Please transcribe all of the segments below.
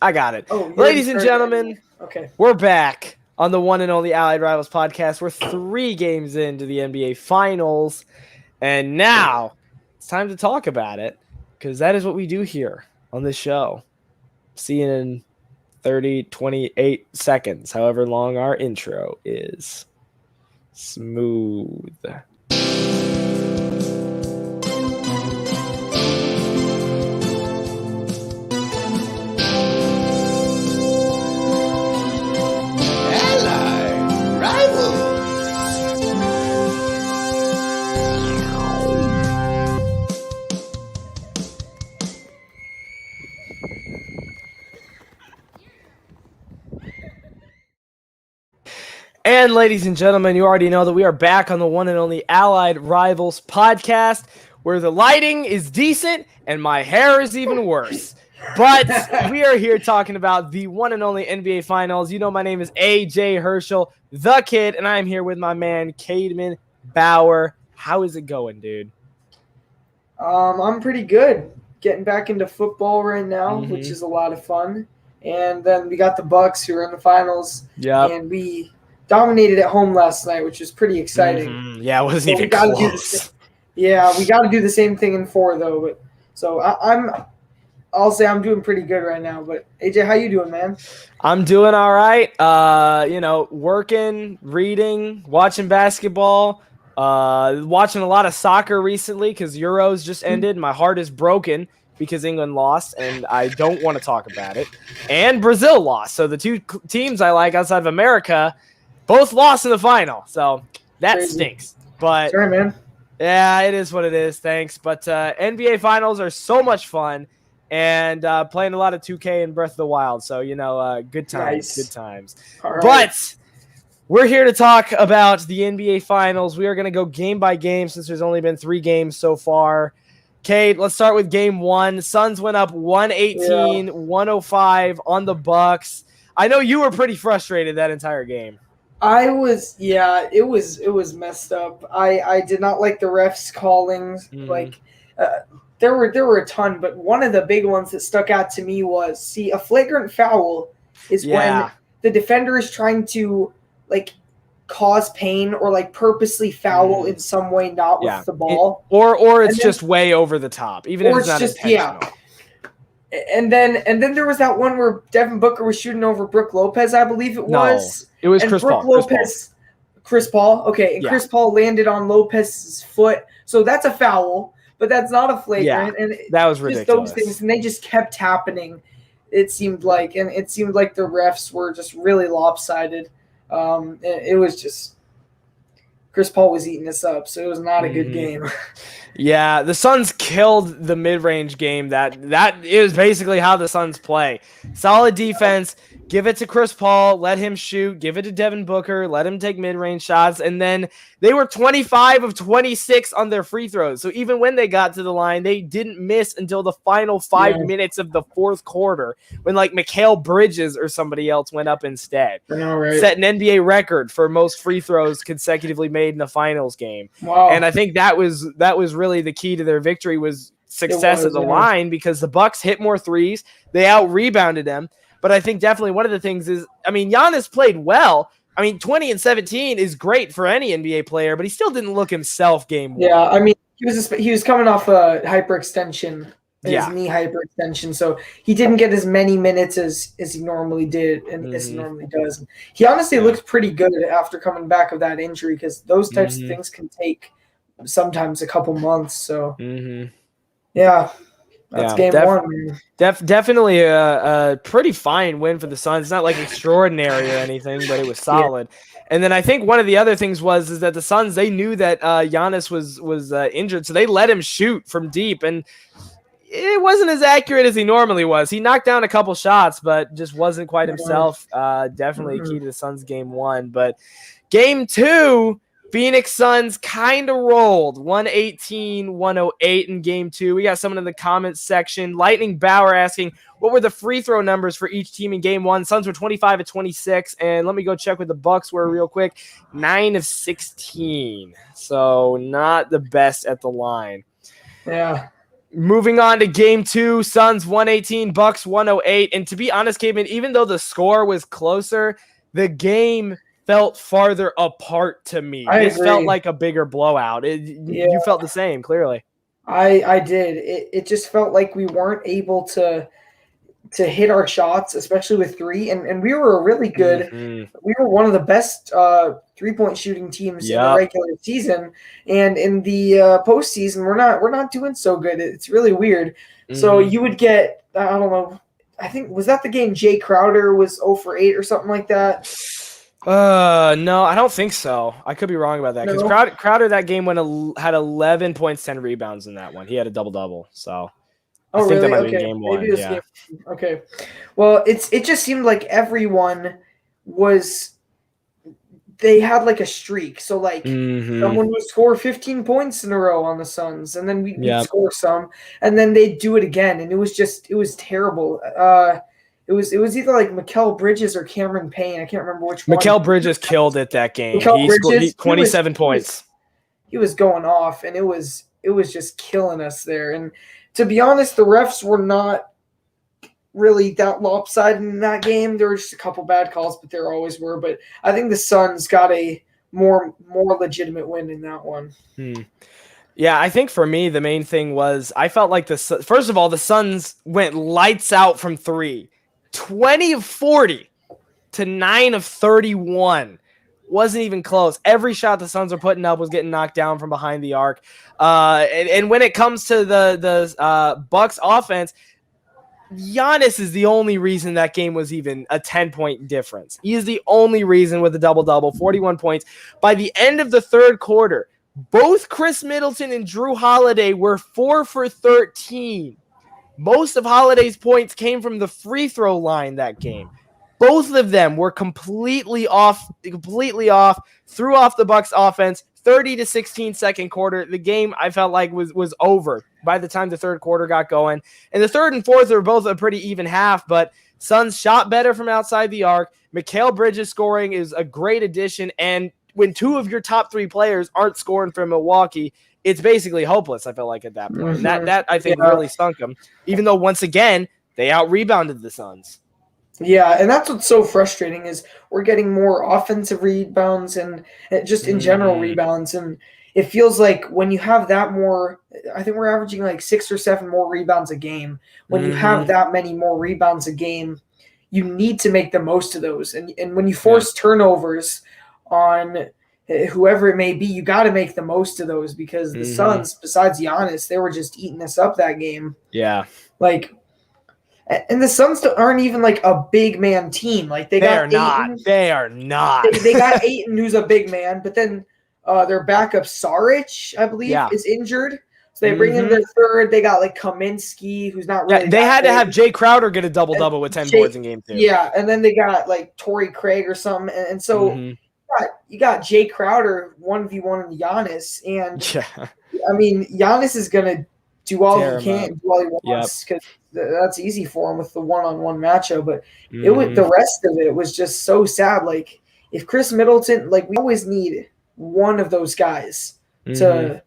I got it. Oh, ladies and gentlemen, okay, we're back on the one and only Allied Rivals podcast. We're 3 games into the NBA Finals, and now it's time to talk about it because that is what we do here on this show. See you in 30, 28 seconds, however long our intro is. Smooth. And ladies and gentlemen, you already know that we are back on the one and only Allied Rivals podcast, where the lighting is decent and my hair is even worse. But we are here talking about the one and only NBA Finals. You know, my name is A.J. Herschel, the kid, and I'm here with my man, Caedmon Bauer. How is it going, dude? I'm pretty good. Getting back into football right now, which is a lot of fun. And then we got the Bucks who are in the finals. Yeah. And we dominated at home last night, which was pretty exciting. Yeah, it wasn't even close. We got to do the same thing in 4 though. But so I'll say I'm doing pretty good right now. But AJ, how you doing, man? I'm doing all right. Working, reading, watching basketball, watching a lot of soccer recently because Euros just ended. My heart is broken because England lost, and I don't want to talk about it. And Brazil lost. So the 2 teams I like outside of America both lost in the final, so that stinks. But sorry, man. Yeah, it is what it is. Thanks. But NBA Finals are so much fun, and playing a lot of 2K and Breath of the Wild. So good times, Good times. Right. But we're here to talk about the NBA Finals. We are going to go game by game since there's only been 3 games so far. Cade, let's start with game 1. Suns went up 118-105 on the Bucks. I know you were pretty frustrated that entire game. I was, it was messed up. I did not like the refs' callings. There were a ton, but one of the big ones that stuck out to me was, a flagrant foul is when the defender is trying to cause pain or purposely foul in some way, not with the ball, or it's just way over the top, even if it's not intentional. And then there was that one where Devin Booker was shooting over Brook Lopez, I believe it was. No, it was Chris Paul. Chris Paul. Okay, and Chris Paul landed on Lopez's foot. So that's a foul, but that's not a flagrant. And that was ridiculous. Those things, and they just kept happening, it seemed like. And it seemed like the refs were just really lopsided. It was just Chris Paul was eating this up, so it was not a good game. Yeah, the Suns killed the mid-range game. That is basically how the Suns play. Solid defense, give it to Chris Paul, let him shoot, give it to Devin Booker, let him take mid-range shots, and then they were 25 of 26 on their free throws. So even when they got to the line, they didn't miss until the final 5 minutes of the 4th quarter when Mikal Bridges or somebody else went up instead. Set an NBA record for most free throws consecutively made in the finals game. Wow. And I think that was really the key to their victory was success at the line because the Bucks hit more threes. They out-rebounded them. But I think definitely one of the things is, Giannis played well. 20 and 17 is great for any NBA player, but he still didn't look himself game 1. Yeah, he was coming off a hyperextension, his knee hyperextension, so he didn't get as many minutes as he normally did and as he normally does. He honestly looked pretty good after coming back of that injury because those types of things can take sometimes a couple months. So that's game 1. Definitely a pretty fine win for the Suns. It's not extraordinary or anything, but it was solid. And then I think one of the other things is that the Suns, they knew that Giannis was injured, so they let him shoot from deep, and it wasn't as accurate as he normally was. He knocked down a couple shots, but just wasn't quite himself. Definitely key to the Suns game 1. But game 2, Phoenix Suns kind of rolled 118-108 in game 2. We got someone in the comments section. Lightning Bauer asking, what were the free throw numbers for each team in game 1? Suns were 25 of 26. And let me go check what the Bucks were real quick. 9 of 16. So not the best at the line. Yeah. Moving on to game 2, Suns 118, Bucks 108. And to be honest, Caedmon, even though the score was closer, the game felt farther apart to me. This agree. felt like a bigger blowout. You felt the same, clearly. I did. It just felt like we weren't able to hit our shots, especially with three. And we were a really good. We were one of the best 3-point shooting teams in the regular season, and in the postseason, we're not doing so good. It's really weird. So you would get, I don't know, I think, was that the game Jay Crowder was 0 for 8 or something like that? No, I don't think so. I could be wrong about that, because Crowder that game had 11 points, 10 rebounds in that one. He had a double-double, so I think that might be game 1. Maybe game. Okay. Well, it just seemed like everyone they had like a streak. So like someone would score 15 points in a row on the Suns, and then we'd score some, and then they'd do it again, and it was terrible. It was either like Mikal Bridges or Cameron Payne. I can't remember which one. Mikal Bridges killed it that game. He scored 27 points. He was going off, and it was just killing us there. And to be honest, the refs were not really that lopsided in that game. There were just a couple bad calls, but there always were. But I think the Suns got a more legitimate win in that one. Yeah, I think for me, the main thing was I felt like first of all, the Suns went lights out from 3. 20 of 40 to 9 of 31. Wasn't even close. Every shot the Suns were putting up was getting knocked down from behind the arc. And when it comes to the Bucks offense, Giannis is the only reason that game was even a 10-point difference. He is the only reason with a double-double, 41 points. By the end of the third quarter, both Chris Middleton and Drew Holiday were 4 for 13. Most of Holiday's points came from the free throw line that game. Both of them were completely off, threw off the Bucks offense. 30 to 16 second quarter. The game I felt like was over by the time the third quarter got going. And the third and fourth were both a pretty even half, but Suns shot better from outside the arc. Mikal Bridges scoring is a great addition. And when 2 of your top 3 players aren't scoring for Milwaukee, it's basically hopeless, I feel like, at that point. And that I think really stunk them, even though once again they out-rebounded the Suns. Yeah, and that's what's so frustrating is we're getting more offensive rebounds and just in general rebounds. And it feels like when you have that more, I think we're averaging like 6 or 7 more rebounds a game. When you have that many more rebounds a game, you need to make the most of those. And when you force turnovers on whoever it may be, you got to make the most of those, because the Suns, besides Giannis, they were just eating us up that game. Yeah. And the Suns aren't even like a big man team. Like they are not. They are not. They got Ayton, who's a big man, but then their backup Saric, I believe, is injured. So they bring in their third. They got like Kaminsky, who's not really. Yeah, they had to have Jay Crowder get a double-double with 10 boards in game 2. Yeah, and then they got like Torrey Craig or something, and so you got Jay Crowder 1v1 in Giannis, and I mean Giannis is gonna do all he can, do all he wants, because that's easy for him with the one-on-one matchup. But it was the rest of it was just so sad. Like if Chris Middleton, like we always need one of those guys to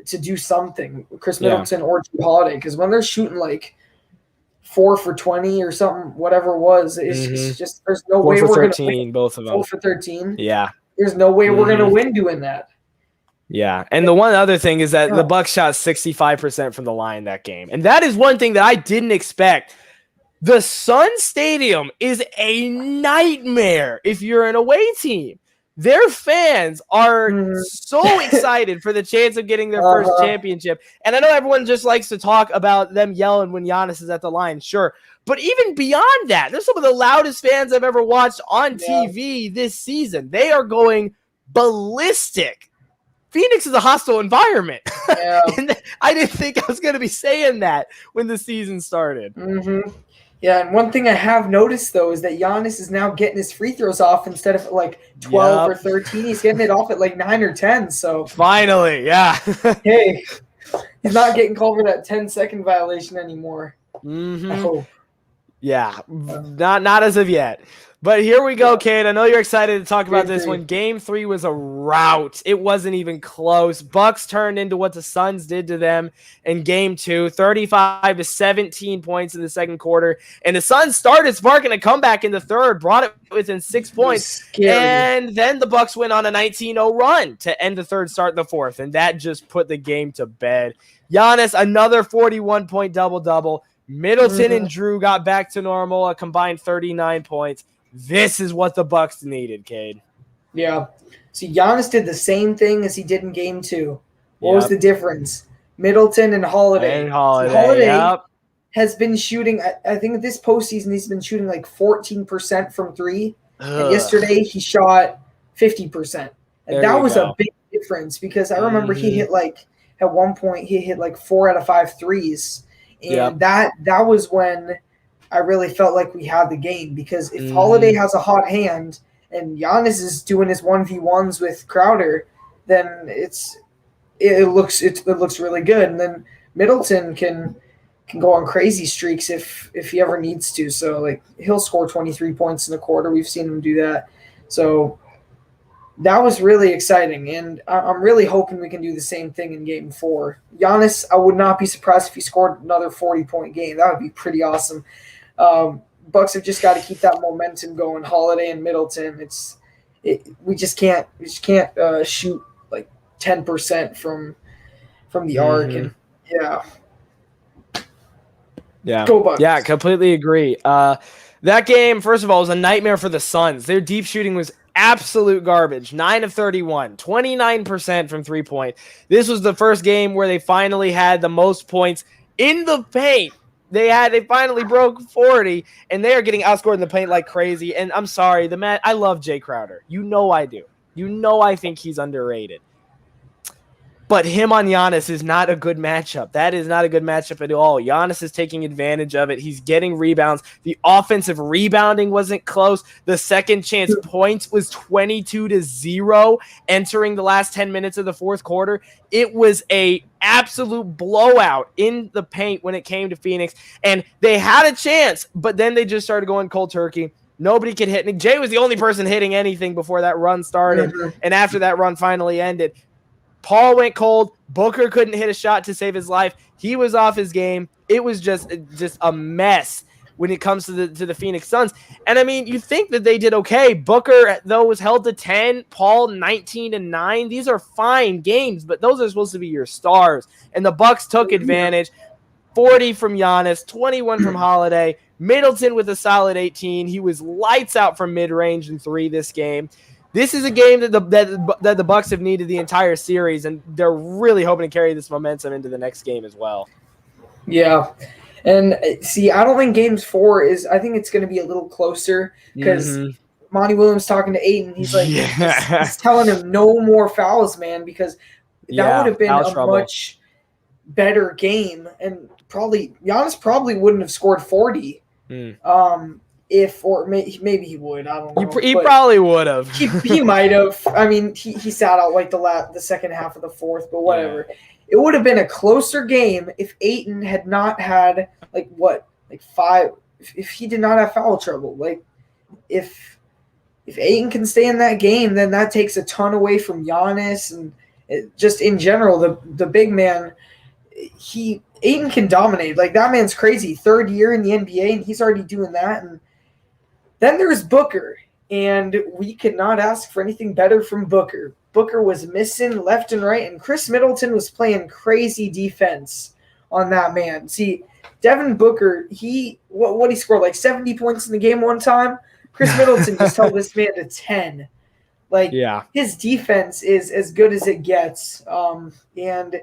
do something, Chris Middleton or Drew Holiday, because when they're shooting like 4 for 20 or something, whatever it was, it's just there's no way we're going to win. Both of them 4 for 13. Yeah, there's no way we're going to win doing that. Yeah, and the one other thing is that the Bucks shot 65% from the line that game, and that is one thing that I didn't expect. The Sun Stadium is a nightmare if you're an away team. Their fans are so excited for the chance of getting their first championship. And I know everyone just likes to talk about them yelling when Giannis is at the line, sure. But even beyond that, they're some of the loudest fans I've ever watched on TV this season. They are going ballistic. Phoenix is a hostile environment. Yeah. And I didn't think I was going to be saying that when the season started. Yeah, and one thing I have noticed, though, is that Giannis is now getting his free throws off instead of like 12 or 13. He's getting it off at like 9 or 10. So finally, yeah. Hey, he's not getting called for that 10-second violation anymore. Yeah, not as of yet. But here we go, Cade. I know you're excited to talk about this one. Game 3 was a rout. It wasn't even close. Bucks turned into what the Suns did to them in Game 2, 35 to 17 points in the second quarter. And the Suns started sparking a comeback in the third, brought it within 6 points. And then the Bucks went on a 19-0 run to end the third, start the fourth. And that just put the game to bed. Giannis, another 41-point double-double. Middleton and Drew got back to normal, a combined 39 points. This is what the Bucks needed, Cade. Yeah. See, Giannis did the same thing as he did in Game 2. What was the difference? Middleton and Holiday. Holiday has been shooting, I think this postseason he's been shooting like 14% from 3. And yesterday he shot 50%. And that was a big difference because I remember he hit like, at one point he hit like 4 out of 5 threes. And that was when I really felt like we had the game because if Holiday has a hot hand and Giannis is doing his 1v1s with Crowder, then it looks really good. And then Middleton can go on crazy streaks if he ever needs to. So like he'll score 23 points in a quarter. We've seen him do that. So that was really exciting, and I'm really hoping we can do the same thing in Game 4. Giannis, I would not be surprised if he scored another 40-point game. That would be pretty awesome. Bucks have just got to keep that momentum going. Holiday and Middleton, we just can't shoot like 10% from the arc, and go Bucks. Yeah, completely agree. That game, first of all, was a nightmare for the Suns. Their deep shooting was absolute garbage. 9 of 31, 29% from 3-point. This was the first game where they finally had the most points in the paint. They finally broke 40, and they are getting outscored in the paint like crazy. And I'm sorry, I love Jay Crowder. You know I do. You know I think he's underrated. But him on Giannis is not a good matchup. That is not a good matchup at all. Giannis is taking advantage of it. He's getting rebounds. The offensive rebounding wasn't close. The second chance points was 22-0 entering the last 10 minutes of the fourth quarter. It was a absolute blowout in the paint when it came to Phoenix. And they had a chance, but then they just started going cold turkey. Nobody could hit. Nick Jay was the only person hitting anything before that run started. And after that run finally ended, Paul went cold. Booker couldn't hit a shot to save his life. He was off his game. It was just a mess when it comes to the Phoenix Suns. And I mean, you think that they did okay. Booker, though, was held to 10. Paul 19-9. These are fine games, but those are supposed to be your stars. And the Bucks took advantage. 40 from Giannis, 21 from Holiday. Middleton with a solid 18. He was lights out from mid-range and 3 this game. This is a game that the Bucks have needed the entire series, and they're really hoping to carry this momentum into the next game as well. Yeah. And see, I don't think Game 4 is – I think it's going to be a little closer because Monty Williams talking to Ayton, he's like he's telling him no more fouls, man, because that would have been a much better game, and Giannis probably wouldn't have scored 40. Maybe he would. I don't know. He probably would have. he might have. I mean, he sat out like the second half of the fourth, but whatever. Yeah. It would have been a closer game if Ayton had not had like 5. If he did not have foul trouble, like if Ayton can stay in that game, then that takes a ton away from Giannis and just in general the big man. Ayton can dominate. Like that man's crazy. 3rd year in the NBA, and he's already doing that. And then there's Booker, and we could not ask for anything better from Booker. Booker was missing left and right, and Chris Middleton was playing crazy defense on that man. See, Devin Booker, what he scored, like 70 points in the game one time? Chris Middleton just held this man to 10. Like, his defense is as good as it gets. And,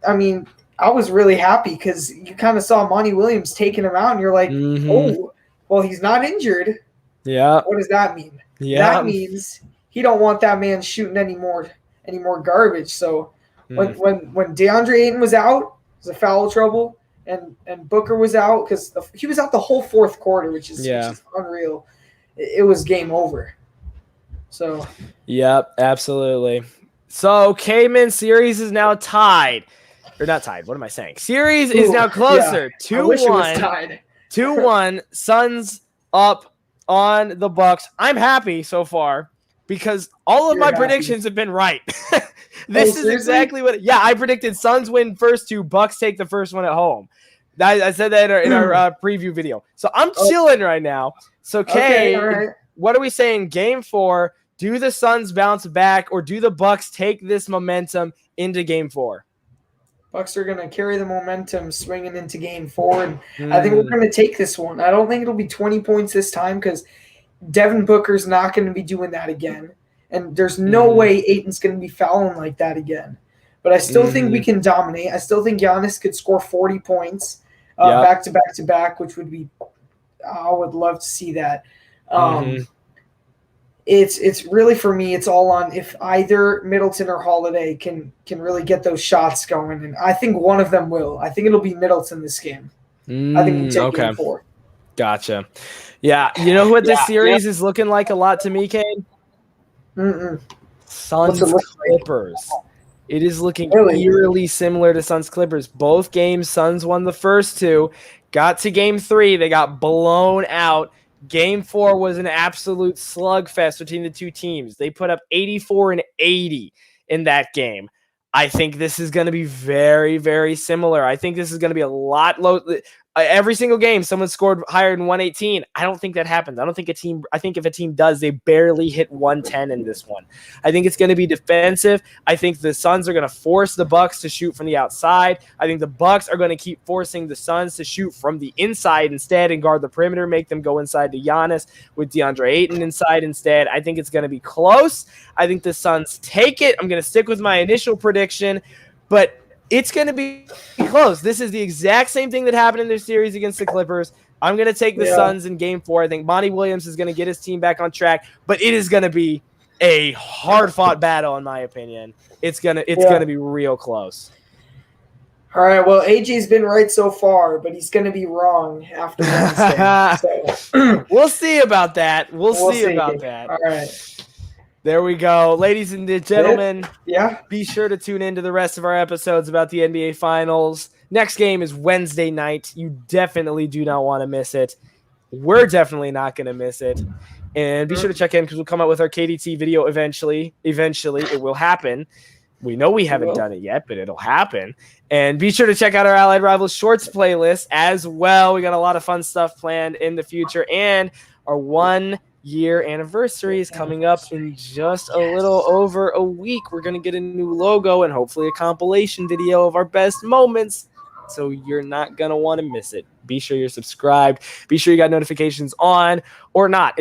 I mean, I was really happy because you kind of saw Monty Williams taking him out, and you're like, oh, well, he's not injured. Yeah. What does that mean? Yeah. That means he don't want that man shooting any more garbage. So when DeAndre Ayton was out, it was a foul trouble, and Booker was out because he was out the whole fourth quarter, which is unreal. It was game over. So. Yep, absolutely. So Caedmon series is now tied. Or not tied. What am I saying? Series is now closer. 2-1. 2-1. Suns up on the Bucks. I'm happy so far because all of my predictions have been right. This is exactly what. Yeah, I predicted Suns win first two, Bucks take the first one at home. I said that in our preview video. So I'm chilling right now. So Kay, what are we saying? Game 4. Do the Suns bounce back, or do the Bucks take this momentum into Game 4? Bucks are going to carry the momentum swinging into Game 4, and I think we're going to take this one. I don't think it'll be 20 points this time because Devin Booker's not going to be doing that again, and there's no way Ayton's going to be fouling like that again. But I still think we can dominate. I still think Giannis could score 40 points back to back to back, which would be I would love to see that. It's really, for me, it's all on if either Middleton or Holiday can really get those shots going, and I think one of them will. I think it'll be Middleton this game. I think we take Game 4. Gotcha. Yeah, you know what this series is looking like a lot to me, Kane? Suns Clippers. It is looking eerily similar to Suns Clippers. Both games, Suns won the first two. Got to Game 3, they got blown out. Game 4 was an absolute slugfest between the two teams. They put up 84 and 80 in that game. I think this is going to be very, very similar. I think this is going to be a lot low. Every single game, someone scored higher than 118. I don't think that happens. I think if a team does, they barely hit 110 in this one. I think it's going to be defensive. I think the Suns are going to force the Bucks to shoot from the outside. I think the Bucks are going to keep forcing the Suns to shoot from the inside instead and guard the perimeter, make them go inside to Giannis with DeAndre Ayton inside instead. I think it's going to be close. I think the Suns take it. I'm going to stick with my initial prediction, but it's going to be close. This is the exact same thing that happened in their series against the Clippers. I'm going to take the Suns in Game 4. I think Monty Williams is going to get his team back on track, but it is going to be a hard-fought battle, in my opinion. It's going to be real close. All right, well, AJ's been right so far, but he's going to be wrong after Wednesday. So. We'll see about that. We'll see about that. All right. There we go. Ladies and gentlemen, be sure to tune in to the rest of our episodes about the NBA Finals. Next game is Wednesday night. You definitely do not want to miss it. We're definitely not going to miss it. And be sure to check in because we'll come out with our KDT video eventually. Eventually, it will happen. We know we haven't done it yet, but it'll happen. And be sure to check out our Allied Rivals Shorts playlist as well. We got a lot of fun stuff planned in the future. And our 1-year anniversary is coming up in just a little over a week. We're going to get a new logo and hopefully a compilation video of our best moments. So you're not going to want to miss it. Be sure you're subscribed. Be sure you got notifications on or not.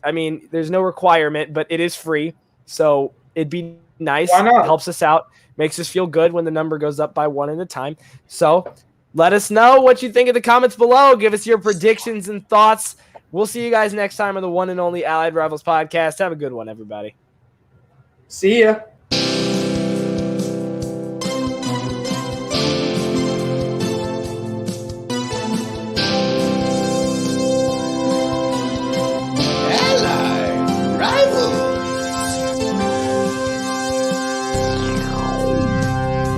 I mean, there's no requirement, but it is free. So it'd be nice. It helps us out. Makes us feel good when the number goes up by one at a time. So let us know what you think in the comments below. Give us your predictions and thoughts. We'll see you guys next time on the one and only Allied Rivals podcast. Have a good one, everybody. See ya.